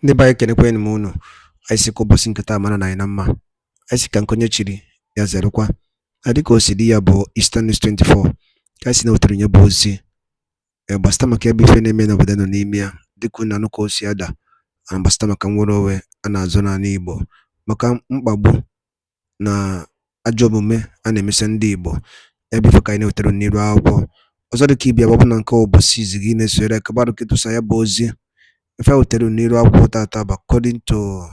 Ndị be anyị kenekwanụ m unu. Anyị sị ka ụbọchị nke taa mara na anyị na mma. Anyị sị ka nkonye chiri ya zerụkwa. Dịka o si dị ya bụ Eastern News 24 ka anyị si na-wetara nye bụ ozi gbasịta maka ebe ife na-eme n'obodo nọ n'ime ya dịka unu anụ ka o si ada na gbasịta maka nnwere onwe a na-azọ n'ala Igbo maka mkpagbu na ajọ omume a na-emesa ndị Igbo. Ebe ife ka anyị na-wetara n'iru akwụkwọ ọzọ dịka ibia gbapụ na nke ụbọchị izi gị na-esore ka gbadụ ketụsa ya bụ ozi. If I would tell you Nero according to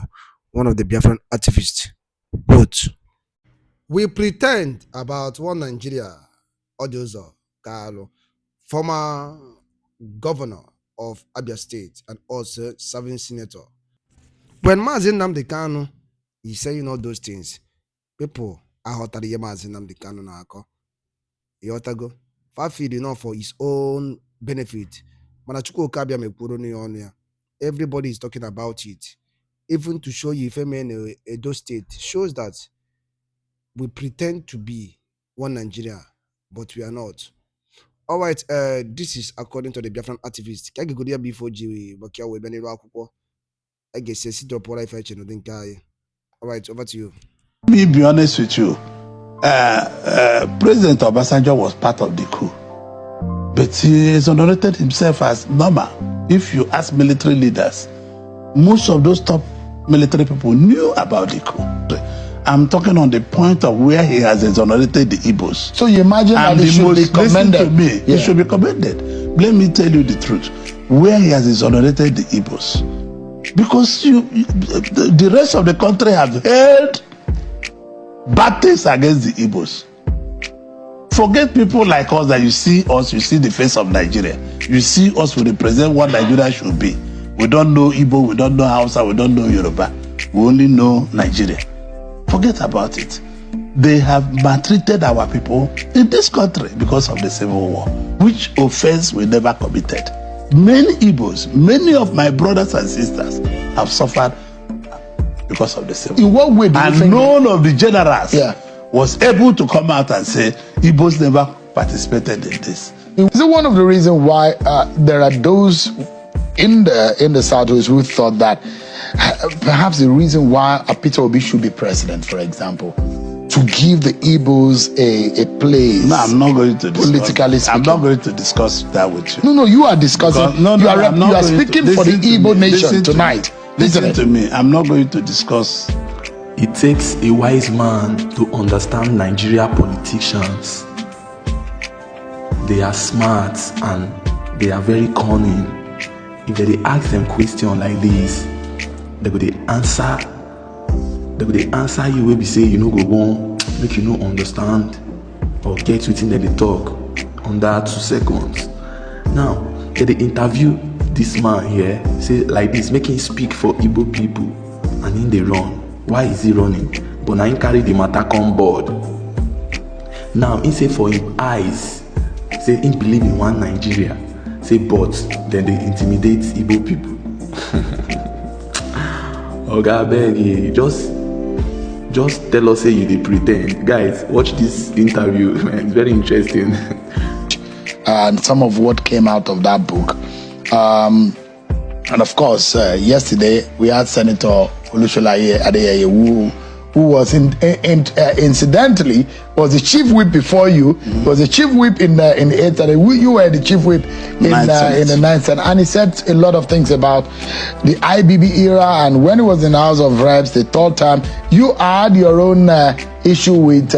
one of the Biafran activists, quote, "We pretend about one Nigeria, Orji Uzor Kalu, former governor of Abia State and also serving senator. When Nnamdi Kanu is saying all those things, people are hotter than Nnamdi Kanu na-akọ. Yotago, Fafid enough for his own benefit. Manachukwu Kabia mekwuru n'ọnụ ya. Everybody is talking about it. Even to show you if a man in Edo State shows that we pretend to be one Nigeria, but we are not. All right, this is according to the Biafran activist. Can you go there before G? I guess you drop what I fetch and think I. All right, over to you. Let me be honest with you. President Obasanjo was part of the coup, but he exonerated himself as normal. If you ask military leaders, most of those top military people knew about the coup. I'm talking on the point of where he has exonerated the Igbos. So you imagine that he should be commended. Listen to me, he should be commended. Let me tell you the truth. Where he has exonerated the Igbos. Because the rest of the country have held battles against the Igbos. Forget people like us that you see us, you see the face of Nigeria. You see us, we represent what Nigeria should be. We don't know Igbo, we don't know Hausa, we don't know Yoruba. We only know Nigeria. Forget about it. They have maltreated our people in this country because of the Civil War, which offense we never committed. Many Igbos, many of my brothers and sisters have suffered because of the Civil War. In what way do you think? None of the generals was able to come out and say Igbos never participated in this. Is it one of the reasons why there are those in the Southwest who thought that perhaps the reason why Peter Obi should be president, for example, to give the Igbos a place? No, I'm not going to discuss. Politically speaking, I'm not going to discuss that with you. No, you are discussing. You are speaking for the Igbo nation tonight. Listen to me. I'm not going to discuss. It takes a wise man to understand Nigeria politicians. They are smart and they are very cunning. If they ask them question like this, they go answer you will be say you know go on, make you no understand or get within they talk under 2 seconds. Now, they interview this man here, say like this, make him speak for Igbo people, and then they run. Why is he running? But now he carry the matter on board. Now he say for his eyes, say he believe in one Nigeria. Say but then they intimidate Igbo people. Oga beg, just tell us say you dey pretend. Guys, watch this interview, man. It's very interesting. And some of what came out of that book. And of course, yesterday we had Senator Olusholaye Adeyeye, who was incidentally was the chief whip before you. Was the chief whip in the 8th Senate. You were the chief whip in the 9th Senate, and he said a lot of things about the IBB era. And when he was in the House of Reps the 3rd time, you had your own issue with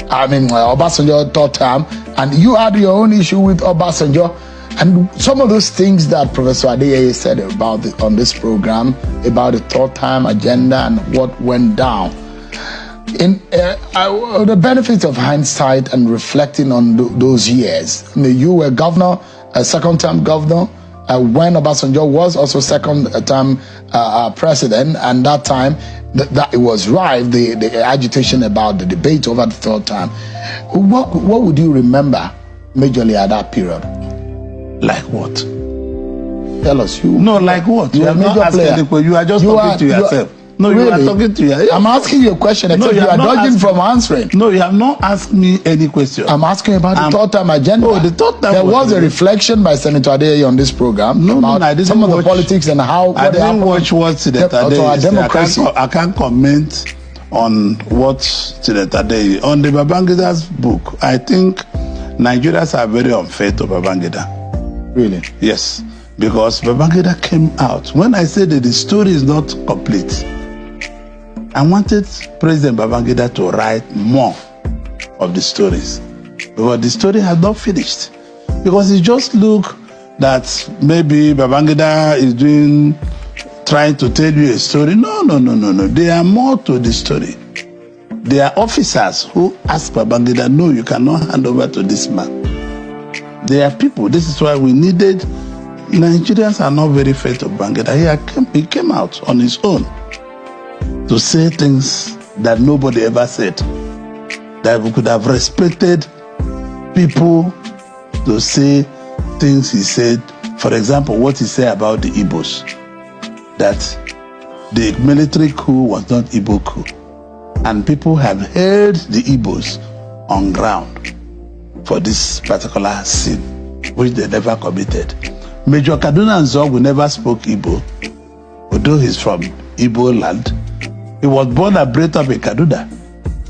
Obasanjo 3rd time, and you had your own issue with Obasanjo. And some of those things that Professor Adeyeye said about on this program, about the 3rd time agenda and what went down. In the benefits of hindsight and reflecting on those years, you were governor, a 2nd-term governor, when Obasanjo was also 2nd-term president, and that time that it was rife, the agitation about the debate over the 3rd time. What would you remember majorly at that period? Like what? Tell us. No, like what? You are not asking the question. You are just talking to yourself. No, you are Really? talking to you. I'm asking you a question, except you are dodging from answering. No, you have not asked me any question. I'm asking about the third time agenda. Oh, the third time. There was a reflection by Senator Adeye on this program about I didn't some of watch, the politics and how I didn't watch what Senator Adeye said. democracy. I can't comment on what Senator Adeye. On the Babangida's book, I think Nigerians are very unfair to Babangida. Really? Yes, because Babangida came out. When I said that the story is not complete, I wanted President Babangida to write more of the stories, because the story has not finished. Because it just look that maybe Babangida is trying to tell you a story. No. There are more to the story. There are officers who ask Babangida, no, you cannot hand over to this man. There are people. This is why we needed. Nigerians are not very fair to Babangida. He came out on his own to say things that nobody ever said. That we could have respected people to say things he said. For example, what he said about the Igbos. That the military coup was not Igbo coup. And people have held the Igbos on ground for this particular sin, which they never committed. Major Kaduna Nzogu never spoke Igbo, although he's from Igbo land. He was born and bred up in Kaduna,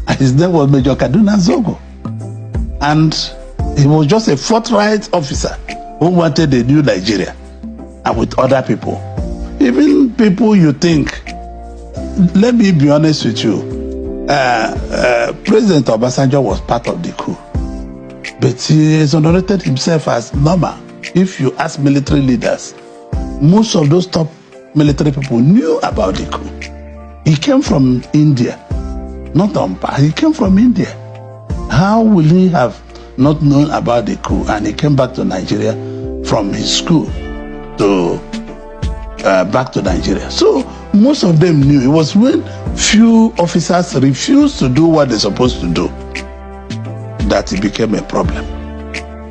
and his name was Major Kaduna Nzogu. And he was just a forthright officer who wanted a new Nigeria, and with other people. Even people you think, let me be honest with you, President Obasanjo was part of the coup, but he exonerated himself as normal. If you ask military leaders, most of those top military people knew about the coup. He came from India, not Ampa. He came from India. How will he have not known about the coup? And he came back to Nigeria from his school to back to Nigeria. So most of them knew. It was when few officers refused to do what they're supposed to do that it became a problem.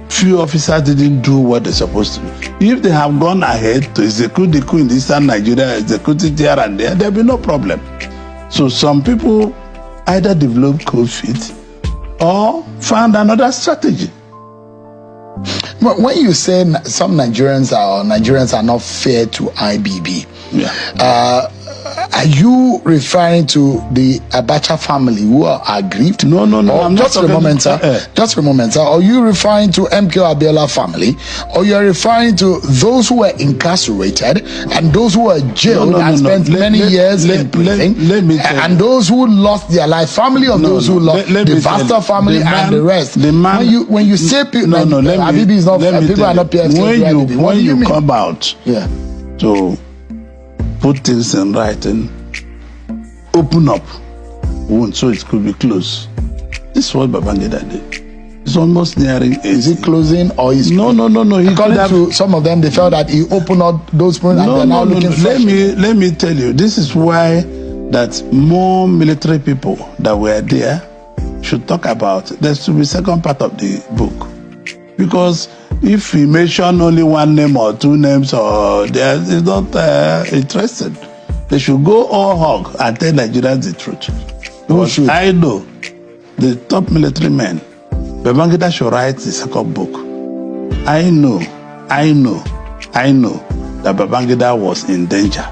Few officers didn't do what they're supposed to do. If they have gone ahead to execute the coup in Eastern Nigeria, execute it here and there'll be no problem. So some people either developed cold feet or found another strategy. When you say some Nigerians are not fair to IBB, are you referring to the Abacha family who are aggrieved? No. I'm just not a moment, sir. Just a moment, sir. Are you referring to MK Abiola family, or you are referring to those who were incarcerated and those who were jailed and spent many years in prison, and those who lost their life? Family of those who lost the Pastor family and the rest. When you say people, IBB is not people are not PFC. When you come out to put things in writing, open up wound so it could be closed. This is what Babangida did. It's almost nearing 80. Is it closing or is no? According to some of them, they felt that he opened up those wounds and they're now looking fresh. Let me tell you, this is why that more military people that were there should talk about. There should be second part of the book, because if we mention only one name or two names, or it's not interested. They should go all hog and tell Nigerians the truth. Because I know the top military men, Babangida should write the second book. I know that Babangida was in danger.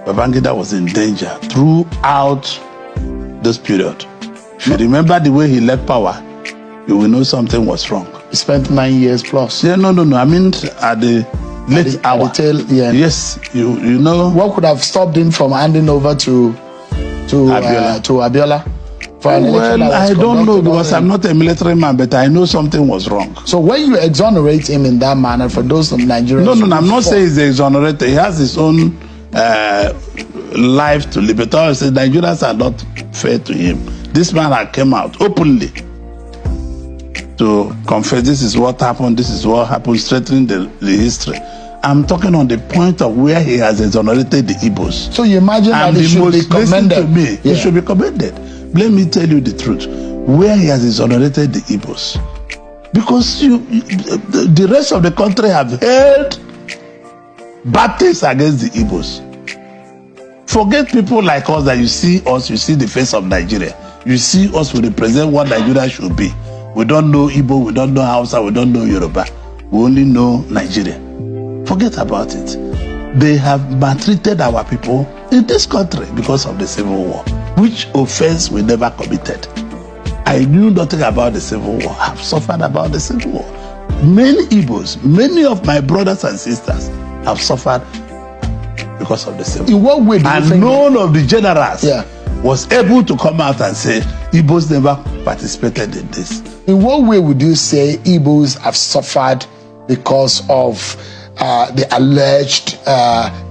Babangida was in danger throughout this period. If you remember the way he left power, you will know something was wrong. He spent 9 years plus. Yeah, no. I mean, at the late hour. At the tail, yeah. Yes, you know. What could have stopped him from handing over to Abiola? Well, I don't know, because I'm not a military man, but I know something was wrong. So when you exonerate him in that manner, for those of Nigerians... No, I'm not saying he's exonerated. He has his own life to live. But I say Nigerians are not fair to him. This man had came out openly to confess this is what happened, strengthening the history. I'm talking on the point of where he has exonerated the Igbos. So you imagine that he should be commended. Listen to me, he should be commended. Let me tell you the truth. Where he has exonerated the Igbos. Because the rest of the country have held bad things against the Igbos. Forget people like us that you see us, you see the face of Nigeria. You see us, we represent what Nigeria should be. We don't know Igbo, we don't know Hausa, we don't know Yoruba. We only know Nigeria. Forget about it. They have maltreated our people in this country because of the Civil War, which offense we never committed. I knew nothing about the Civil War. I've suffered about the Civil War. Many Igbos, many of my brothers and sisters have suffered because of the Civil War. In what way do you think? None of the generals was able to come out and say Igbos never participated in this. In what way would you say Igbos have suffered because of the alleged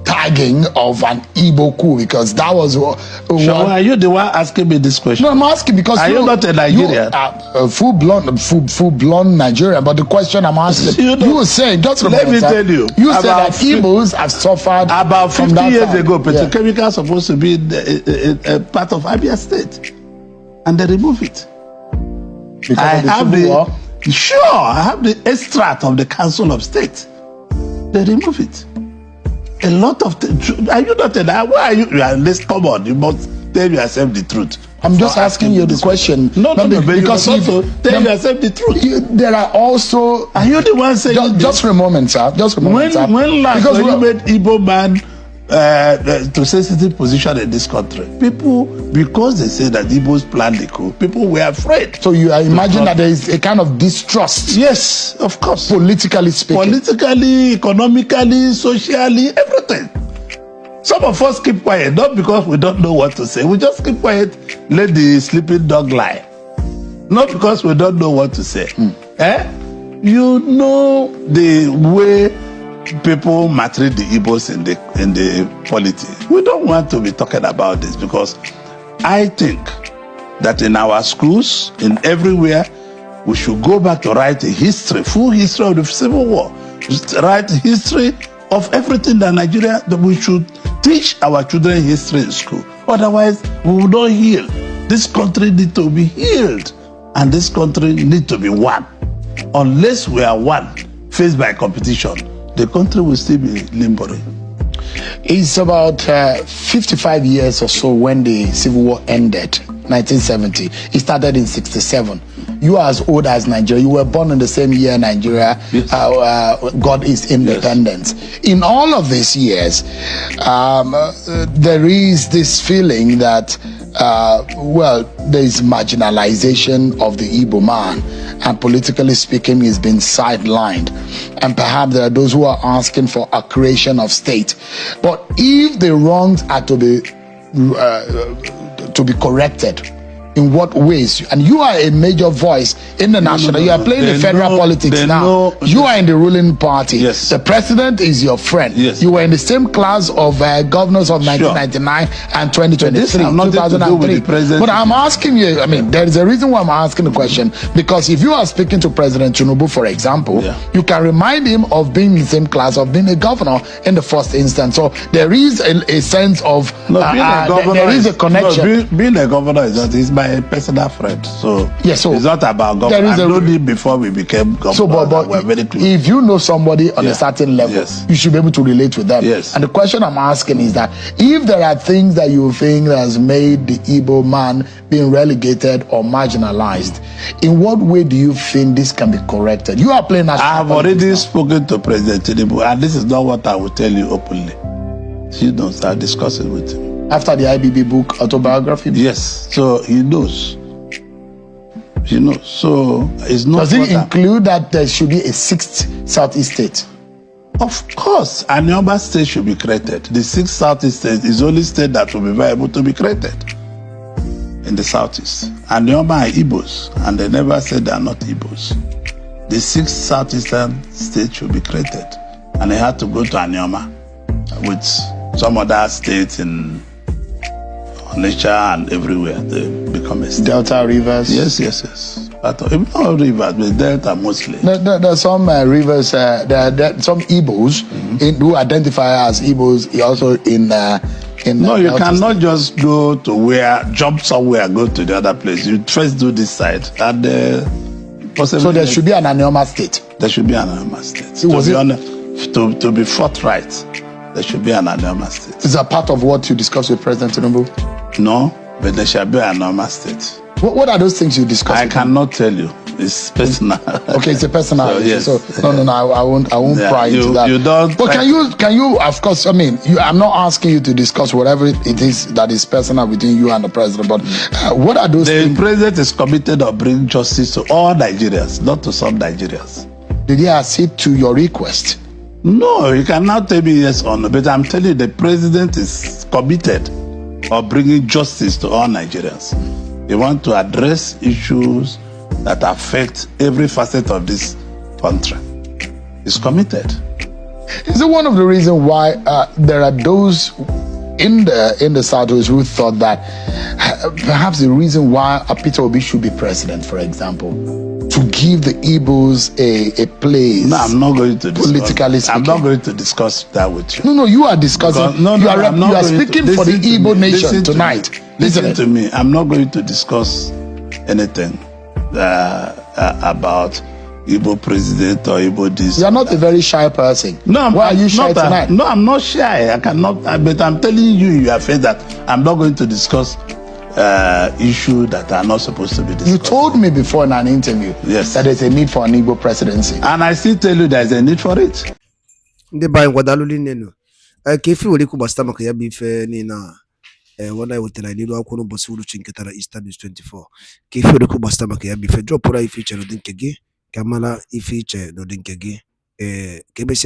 tagging of an Igbo coup? Because that was Are you the one asking me this question? No, I'm asking because are you not a Nigerian? You are full-blown Nigerian. But the question I'm asking, you were saying, just let me tell you, you said that Igbos have suffered about 50 years ago. Yeah. Petrochemical supposed to be a part of Abia State, and they remove it. Because I of the have Civil War? I have the extract of the Council of State. They remove it. A lot of are you not why are you? Let's come on. You must tell yourself the truth. I'm just asking you the question. No, because you also tell yourself the truth. There are also. Are you the one saying? Just for a moment, sir. Just for a moment, sir. When last you made Igbo man to sensitive position in this country, people, because they say that Igbos planned the coup, people were afraid. So you imagine that there is a kind of distrust. Yes, of course. Politically speaking. Politically, economically, socially, everything. Some of us keep quiet, not because we don't know what to say. We just keep quiet, let the sleeping dog lie. Not because we don't know what to say. You know the way people maltreat the Igbos in the politics. We don't want to be talking about this because I think that in our schools, in everywhere, we should go back to write a history, full history of the Civil War. Write history of everything that Nigeria, that we should teach our children history in school. Otherwise, we will not heal. This country needs to be healed, and this country needs to be one. Unless we are one, faced by competition, the country will still be limbering. It's about 55 years or so when the Civil War ended, 1970. It started in 67. You are as old as Nigeria. You were born in the same year Nigeria got its independence. Yes. In all of these years, there is this feeling that, there is marginalization of the Igbo man, and politically speaking, he's been sidelined. And perhaps there are those who are asking for a creation of state. But if the wrongs are to be corrected, in what ways? And you are a major voice in the national. You are playing the federal politics now. You are in the ruling party. Yes. The president is your friend. Yes. You were in the same class of governors of 1999 and 2023, 2003. But I'm asking you, there is a reason why I'm asking the question. Because if you are speaking to President Tinubu, for example, you can remind him of being in the same class, of being a governor in the first instance. So there is a sense of, there is a connection. Being a governor is my personal friend, so it's not about government. I known him before we became governor. So, but we're very close. If you know somebody on a certain level, you should be able to relate with them. Yes. And the question I'm asking is that if there are things that you think that has made the Igbo man being relegated or marginalized, in what way do you think this can be corrected? You are playing national I have already spoken to President Tinubu, and this is not what I will tell you openly. He knows. I'll discuss it with him. After the IBB book, autobiography? Yes. So he knows. He knows. So it's not. Does it include that there should be a sixth Southeast state? Of course, Anioma state should be created. The sixth Southeast state is the only state that will be viable to be created in the Southeast. Anioma are Igbos, and they never said they are not Igbos. The sixth Southeastern state should be created, and they had to go to Anioma with some other states in Onitsha and everywhere. They become a state. Delta rivers? Yes. But not rivers, but Delta mostly. There are some rivers, there are some Igbos who identify as Igbos also in no, you cannot just go to jump somewhere, go to the other place. You first do this side. And possibly. So there should be an Anioma state? There should be an Anioma state. To be forthright, there should be an anonymous state. Is that part of what you discussed with President Tinubu? No, but there shall be an anonymous state. What are those things you discussed? I cannot tell you. It's personal. Okay, it's a personal So, issue. yes. So no, I won't Yeah, pry into that. You don't. But can you? Of course, I mean, I'm not asking you to discuss whatever it is that is personal between you and the president. But what are those The things? president is committed to bring justice to all Nigerians, not to some Nigerians. Did he accede to your request? No, you cannot tell me yes or no, but I'm telling you, the president is committed of bringing justice to all Nigerians. They want to address issues that affect every facet of this country. He's committed. Is it one of the reasons why there are those in the Southwest who thought that perhaps the reason why Peter Obi should be president, for example, to give the Igbos a place? No, I'm not going to discuss. Politically speaking. I'm not going to discuss that with you. No, you are discussing. Because, you are speaking for the Igbo nation tonight. Listen to me. I'm not going to discuss anything about Igbo president or Igbo this. You're not a very shy person. No, why are you shy tonight? No, I'm not shy. I cannot. But I'm telling you, you are afraid that I'm not going to discuss issues that are not supposed to be discussed. You told me before in an interview that there's a need for an Igbo presidency. And I still tell you there's a need for it. Ndị banyị gwadalụ nenu. Ka ife were ikwu gbasata maka ya bụ ife niile a wana ewetara n'iru akwụkwọ n'ụbọchị uruchi nke tara Easter News 24. Ka ife were ikwu gbasata maka ya bụ ife drọpụra ife iche n'ụdị nke gị ka mara ife iche n'ụdị nke gị ka emesịa